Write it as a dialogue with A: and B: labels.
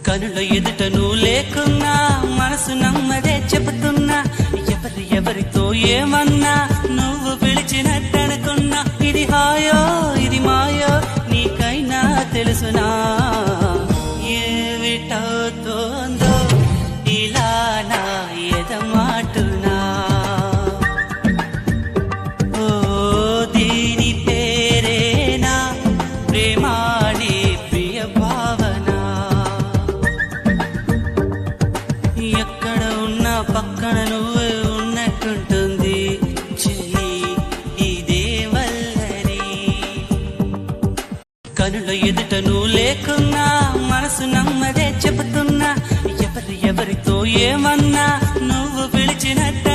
A: కనుల ఎదుట నువ్వు లేకున్నా మనసు నమ్మదే చెబుతున్నా ఎవరితో ఏమన్నా నువ్వు పిలిచినట్టనుకున్నా ఇది హాయో ఇది మాయో నీకైనా తెలుసునా ఏమిటవుతోందో ఇలా నా ఎదమాటునా ఓ దీని పేరేనా ప్రేమాని ప్రియ భావన ఎక్కడ ఉన్నా పక్కన నువ్వే ఉన్నట్టుంటుంది చెయ్యి ఇదే వల్లరి కనుల ఎదుట నువ్వు లేకున్నా మనసు నమ్మదే చెబుతున్నా ఎవరితో ఏమన్నా నువ్వు పిలిచినట్టు